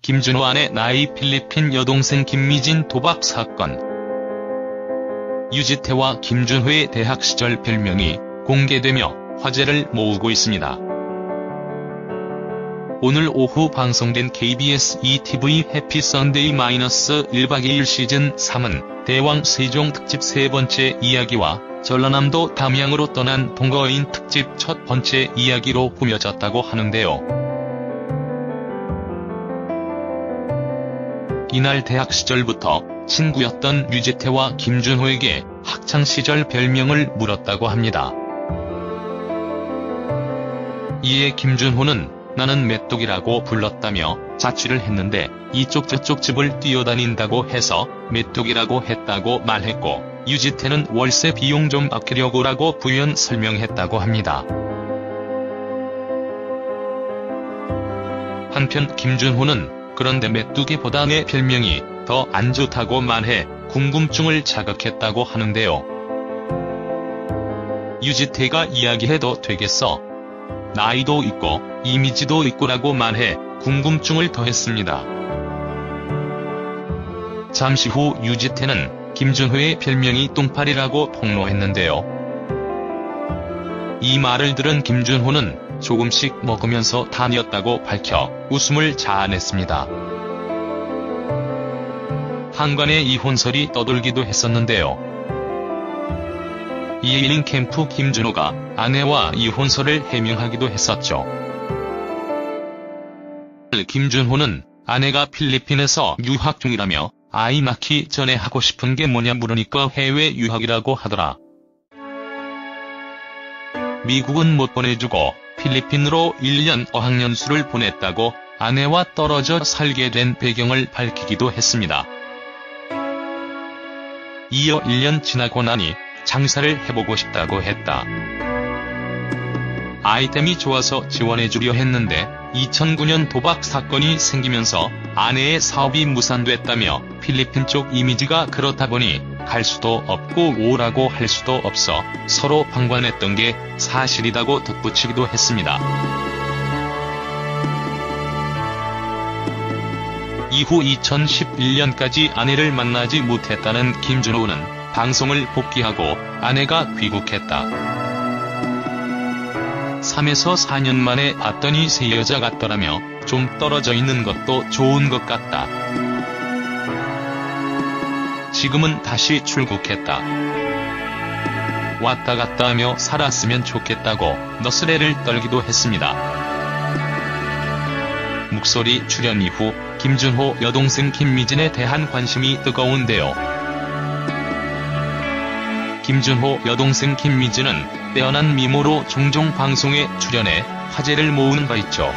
김준호 아내 나이 필리핀 여동생 김미진 도박 사건. 유지태와 김준호의 대학 시절 별명이 공개되며 화제를 모으고 있습니다. 오늘 오후 방송된 KBS ETV 해피 선데이 -1박 2일 시즌 3은 대왕 세종 특집 세 번째 이야기와 전라남도 담양으로 떠난 동거인 특집 첫 번째 이야기로 꾸며졌다고 하는데요. 이날 대학 시절부터 친구였던 유지태와 김준호에게 학창시절 별명을 물었다고 합니다. 이에 김준호는 나는 메뚜기라고 불렀다며 자취를 했는데 이쪽 저쪽 집을 뛰어다닌다고 해서 메뚜기라고 했다고 말했고, 유지태는 월세 비용 좀 아끼려고라고 부연 설명했다고 합니다. 한편 김준호는 그런데 메뚜기보다 내 별명이 더 안 좋다고 말해 궁금증을 자극했다고 하는데요. 유지태가 이야기해도 되겠어? 나이도 있고 이미지도 있고라고 말해 궁금증을 더했습니다. 잠시 후 유지태는 김준호의 별명이 똥파리라고 폭로했는데요. 이 말을 들은 김준호는 조금씩 먹으면서 다녔다고 밝혀 웃음을 자아냈습니다. 한간에 이혼설이 떠돌기도 했었는데요. 이에 힐링캠프 김준호가 아내와 이혼설을 해명하기도 했었죠. 김준호는 아내가 필리핀에서 유학 중이라며 아이 낳기 전에 하고 싶은 게 뭐냐 물으니까 해외 유학이라고 하더라. 미국은 못 보내주고 필리핀으로 1년 어학연수를 보냈다고 아내와 떨어져 살게 된 배경을 밝히기도 했습니다. 이어 1년 지나고 나니 장사를 해보고 싶다고 했다. 아이템이 좋아서 지원해주려 했는데 2009년 도박 사건이 생기면서 아내의 사업이 무산됐다며 필리핀 쪽 이미지가 그렇다 보니 갈 수도 없고 오라고 할 수도 없어 서로 방관했던 게 사실이라고 덧붙이기도 했습니다. 이후 2011년까지 아내를 만나지 못했다는 김준호는 방송을 복귀하고 아내가 귀국했다. 3에서 4년 만에 봤더니 새 여자 같더라며 좀 떨어져 있는 것도 좋은 것 같다. 지금은 다시 출국했다. 왔다 갔다 하며 살았으면 좋겠다고 너스레를 떨기도 했습니다. 목소리 출연 이후 김준호 여동생 김미진에 대한 관심이 뜨거운데요. 김준호 여동생 김미진은 빼어난 미모로 종종 방송에 출연해 화제를 모으는 바 있죠.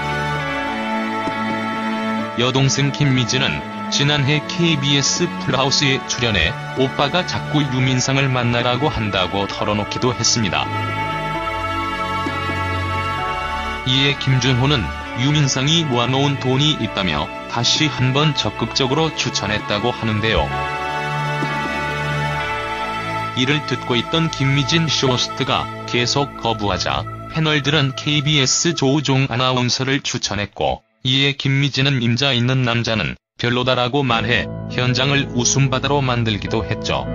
여동생 김미진은 지난해 KBS 풀하우스에 출연해 오빠가 자꾸 유민상을 만나라고 한다고 털어놓기도 했습니다. 이에 김준호는 유민상이 모아놓은 돈이 있다며 다시 한번 적극적으로 추천했다고 하는데요. 이를 듣고 있던 김미진 쇼호스트가 계속 거부하자 패널들은 KBS 조우종 아나운서를 추천했고, 이에 김미진은 임자 있는 남자는 별로다라고 말해 현장을 웃음바다로 만들기도 했죠.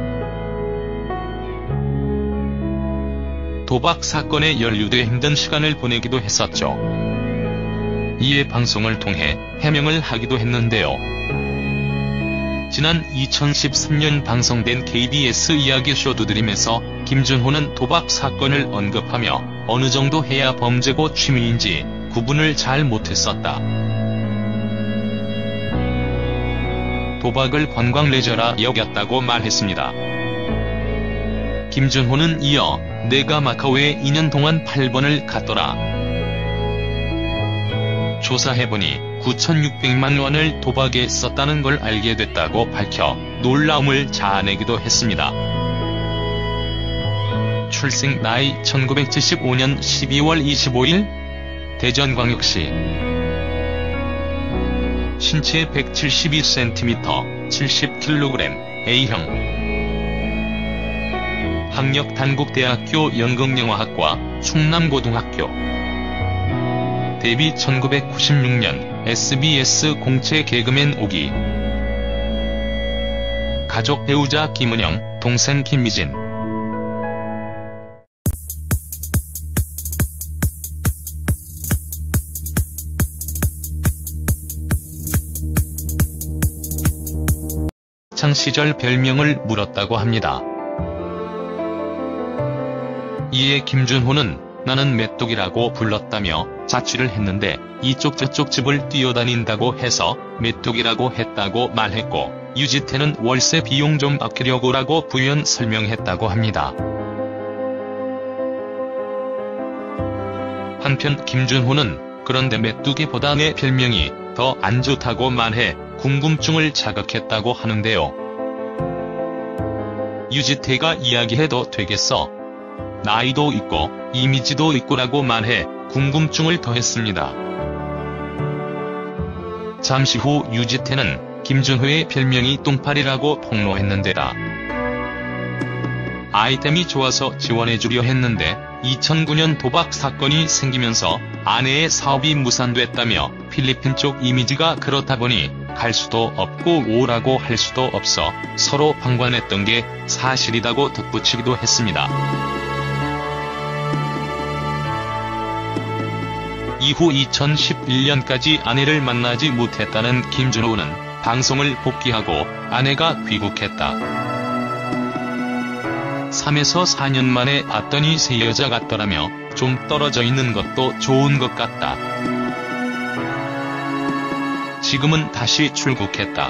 도박 사건에 연루돼 힘든 시간을 보내기도 했었죠. 이에 방송을 통해 해명을 하기도 했는데요. 지난 2013년 방송된 KBS 이야기쇼 두드림에서 김준호는 도박 사건을 언급하며 어느 정도 해야 범죄고 취미인지 구분을 잘 못했었다. 도박을 관광 레저라 여겼다고 말했습니다. 김준호는 이어 내가 마카오에 2년 동안 8번을 갔더라. 조사해보니 9,600만 원을 도박에 썼다는 걸 알게 됐다고 밝혀 놀라움을 자아내기도 했습니다. 출생 나이 1975년 12월 25일 대전광역시. 신체 172cm 70kg A형. 학력 단국대학교 연극영화학과 충남고등학교. 데뷔 1996년 SBS 공채 개그맨 오기. 가족 배우자 김은영, 동생 김미진. 학창 시절 별명을 물었다고 합니다. 이에 김준호는 나는 메뚜기라고 불렀다며 자취를 했는데 이쪽 저쪽 집을 뛰어다닌다고 해서 메뚜기라고 했다고 말했고, 유지태는 월세 비용 좀 아끼려고라고 부연 설명했다고 합니다. 한편 김준호는 그런데 메뚜기보다 내 별명이 더 안 좋다고 말해 궁금증을 자극했다고 하는데요. 유지태가 이야기해도 되겠어? 나이도 있고 이미지도 있고라고 말해 궁금증을 더했습니다. 잠시 후 유지태는 김준호의 별명이 똥파리라고 폭로했는데다. 아이템이 좋아서 지원해주려 했는데 2009년 도박 사건이 생기면서 아내의 사업이 무산됐다며 필리핀 쪽 이미지가 그렇다 보니 갈 수도 없고 오라고 할 수도 없어 서로 방관했던 게 사실이라고 덧붙이기도 했습니다. 이후 2011년까지 아내를 만나지 못했다는 김준호는 방송을 복귀하고 아내가 귀국했다. 3에서 4년 만에 봤더니 새 여자 같더라며 좀 떨어져 있는 것도 좋은 것 같다. 지금은 다시 출국했다.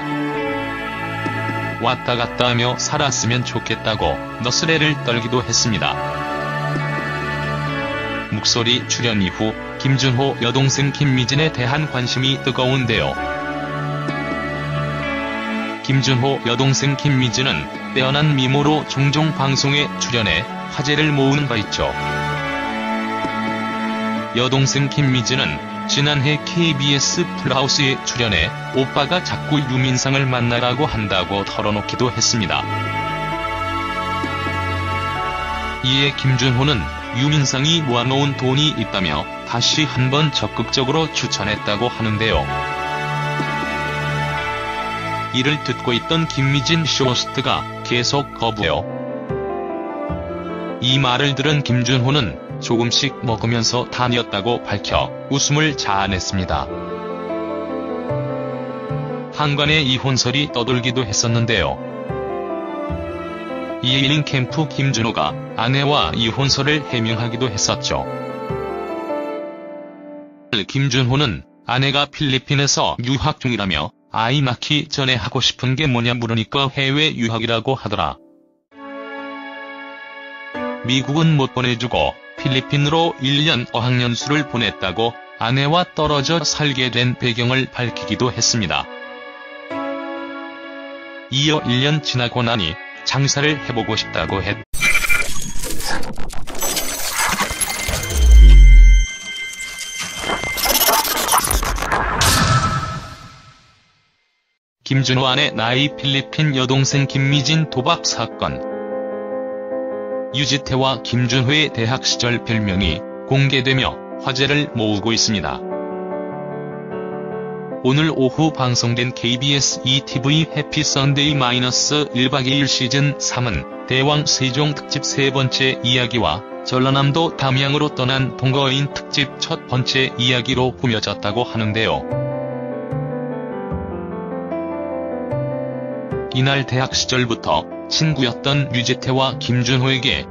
왔다 갔다 하며 살았으면 좋겠다고 너스레를 떨기도 했습니다. 목소리 출연 이후 김준호 여동생 김미진에 대한 관심이 뜨거운데요. 김준호 여동생 김미진은 빼어난 미모로 종종 방송에 출연해 화제를 모으는 바 있죠. 여동생 김미진은 지난해 KBS 풀하우스에 출연해 오빠가 자꾸 유민상을 만나라고 한다고 털어놓기도 했습니다. 이에 김준호는 유민상이 모아놓은 돈이 있다며 다시 한번 적극적으로 추천했다고 하는데요. 이를 듣고 있던 김미진 쇼호스트가 계속 거부해요. 이 말을 들은 김준호는 조금씩 먹으면서 다녔다고 밝혀 웃음을 자아냈습니다. 한간에 이혼설이 떠돌기도 했었는데요. 이에 힐링캠프 김준호가 아내와 이혼설을 해명하기도 했었죠. 김준호는 아내가 필리핀에서 유학 중이라며 아이 낳기 전에 하고 싶은 게 뭐냐 물으니까 해외 유학이라고 하더라. 미국은 못 보내주고 필리핀으로 1년 어학연수를 보냈다고 아내와 떨어져 살게 된 배경을 밝히기도 했습니다. 이어 1년 지나고 나니 장사를 해보고 싶다고 했다. 김준호 아내 나이 필리핀 여동생 김미진 도박 사건. 유지태와 김준호의 대학 시절 별명이 공개되며 화제를 모으고 있습니다. 오늘 오후 방송된 KBS ETV 해피 선데이 -1박 2일 시즌 3은 대왕 세종 특집 세 번째 이야기와 전라남도 담양으로 떠난 동거인 특집 첫 번째 이야기로 꾸며졌다고 하는데요. 이날 대학 시절부터 친구였던 유지태와 김준호에게